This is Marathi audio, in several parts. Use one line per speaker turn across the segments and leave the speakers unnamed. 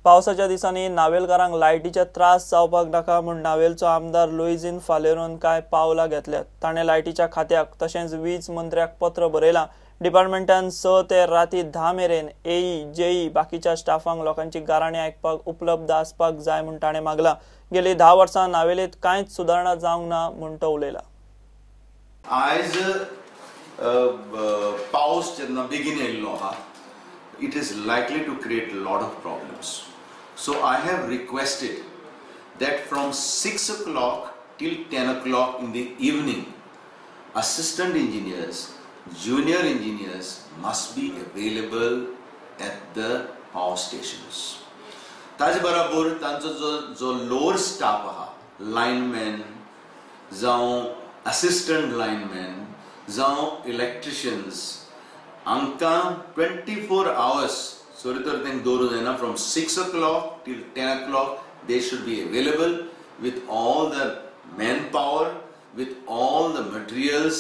पावसाच्या दिसांनी नावेलकारांक लायटीचे त्रास जावपाक नाका म्हूण नावेलचो आमदार लुईझीन फालेरोन काय पावलां घेतल्यात। ताणें लायटीच्या खात्याक तशेंच वीज मंत्र्याक पत्र बरयलां। डिपार्टमेंटान 6 ते राती 10 मेरेन एई जेई बाकीच्या स्टाफांक लोकांची गाराणी आयकपाक उपलब्ध आसपाक जाय म्हूण ताणें मागलां। गेली 10 वर्सां नावेलीत कांयच सुदारणा जावंक ना म्हूण तो उलयला।
आयज पावस जेन्ना बेगीन येयल्लो आहा, it is likely to create a lot of problems. So I have requested that from 6 o'clock till 10 o'clock in the evening, assistant engineers, junior engineers must be available at the power stations. ताजे बराबर तांचो जो lower staff आहा, linemen, जावं assistant linemen, जावं electricians, आमकां 24 hours from 6 o'clock till 10 o'clock they should be available with all the manpower, with all the materials,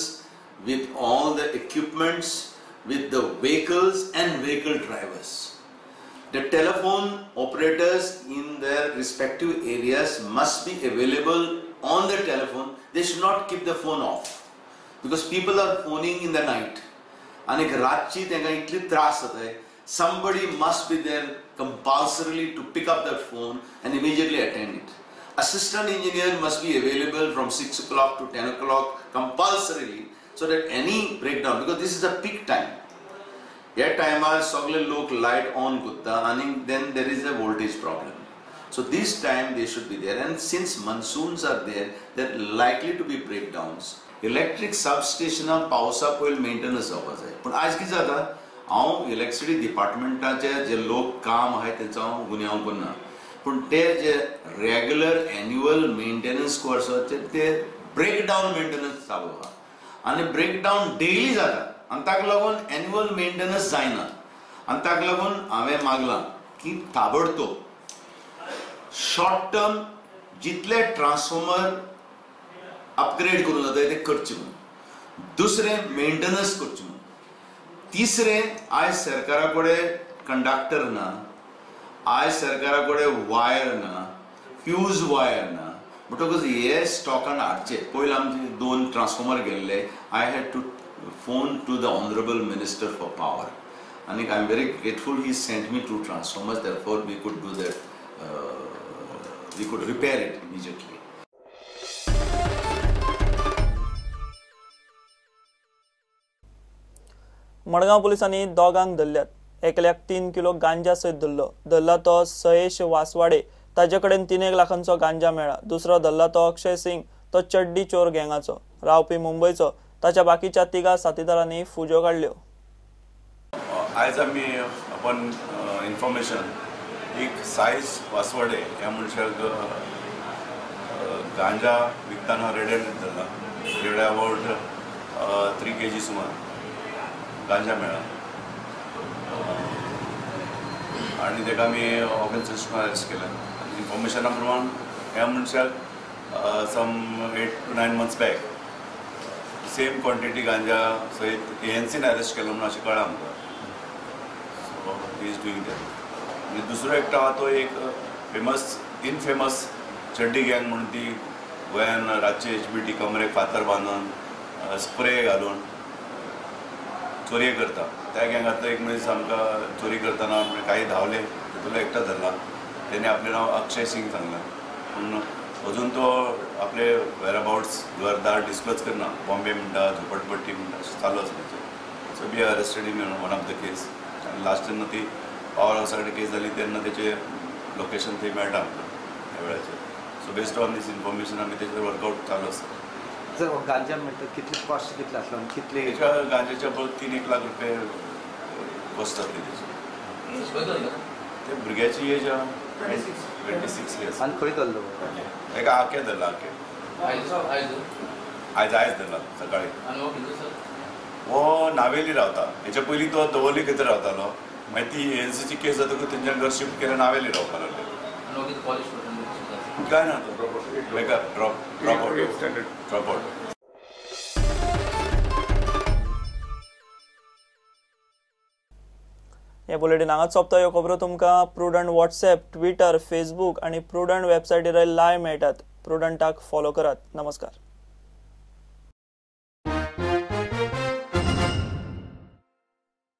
with all the equipments, with the vehicles and vehicle drivers. The telephone operators in their respective areas must be available on the telephone. They should not keep the phone off because people are phoning in the night. And रातची तेंका इतली त्रास जाताय. Somebody must be there compulsorily to pick up that phone and immediately attend it. Assistant engineer must be available from 6 o'clock to 10 o'clock compulsorily so that any breakdown, because this is a peak time. At time sagle lok light on gutta and then there is a voltage problem. So this time they should be there, and since monsoons are there, there are likely to be breakdowns. Electric सबस्टेशनां पावसा पयलीं मेंटेनन्स जावपाक जाय, पूण आयज कितें जाता, हांव इलेक्ट्रिसिटी डिपार्टमेंटाचे जे लोक काम आहाय तेंचो हांव गुन्यांव करना, पूण ते जे रेग्युलर एन्युअल मेंटेनन्स कोर्साचे ते ब्रेकडावन मेंटेनन्स चालू आहा आनी ब्रेकडावन डेली जाता आनी ताका लागून एन्युअल मेंटेनन्स जायना, आनी ताका लागून हांवें मागलां की ताबडतोब शॉर्ट टर्म जितले ट्रान्सफॉर्मर अपग्रेड करूं जाता ते करचे म्हणून, दुसरें मेंटेनन्स करचे म्हणून, तिसरें आयज सरकारा कडेन कंडक्टर ना, आयज सरकारा कडेन वायर ना, फ्यूज वायर ना, म्हणटकच हे स्टॉकान हाडचे. पयलीं आमचे 2 ट्रान्सफॉर्मर गेल्ले. I had to phone to the honourable minister for power आनी I am very grateful he sent me 2 transformers, therefore we could do that, we could repair it immediately.
Madgaon पुलिसांनी दोगांक धरल्यात. एकल्याक 3 किलो गांजा सयत धरला तो सयेश वासवाडे, ताजे कडेन 3 लाखांचो गांजा मेळ्ळा. दुसरो धरला तो अक्षय सिंग, तो चड्डी चोर गँगाचो, रावपी मुंबयचो. ताच्या बाकीच्या 3 साथीदारांनी फुजो काढल्यो.
आयज आमी आपण इन्फॉर्मेशन एक सायश वासवाडे ह्या मनशाक गांजा विकताना रेड धरला. रेड अबाउट 3 kg सुमार गांजा मेळ्ळा आनी ताका आमी ऑफेन्स अरेस्ट केला. इन्फॉर्मेशना प्रमाण ह्या मनशाक सम 8 to 9 months back same quantity गांजा सयत एएनसीन अरेस्ट केला म्हणून अशें कळ्ळां आमकां. So he is doing that. आनी दुसरो एकटो आहा तो एक इनफेमस चड्डी गँग म्हणून ती गोंयान रातचे HBT कमरेक फातर बांदून स्प्रे घालून चोरी करता. त्या गँगांतलो एक मनीस आमकां चोरी करतना काही धांवले, तातूंतलो एकटो धरला. तेणे आपलें नांव अक्षय सिंग सांगलां, पूण अजून तो आपले वेअरअबाउट्स घरदार डिस्क्लोज करना. बॉम्बे म्हणटा, झोपडपट्टी म्हणटा, अशें चालू आसा तेचें. So we are arrested in one of the case. आनी लास्ट जेन्ना ती पावर हावसा कडेन केस जाली तेन्ना तेचें लोकेशन थंय मेळटा आमकां ह्या वेळाचेर. So based on this information आमी तेचेर वर्कआउट चालू आसा.
जर गांजा म्हणटा कितले कॉस्ट कितले आसलो आनी कितले
गांजाच्या पळय 3-1 लाख रुपये कॉस्ट जातली तेची. ते भुरग्याची एज 26 इयर्स.
आनी खंय धरलो
ताका आके धरला. आयज धरला सकाळी. हो नावेली रावता. हेच्या पयलीं तो दवली खंय रावतालो, मागीर ती एएनसीची केस जातकूच तेंच्यान घर शिफ्ट केलें नावेली रावपाक लागले. काय ना ड्रॉप आउट.
हे बुलेटिन हांगाच सोंपता. ह्यो खबरो तुमकां प्रुडंट व्हॉट्सॲप, ट्विटर, फेसबूक आणि प्रुडंट वेबसायटीर लायव्ह मेळटात. प्रुडंटाक फॉलो करात. नमस्कार.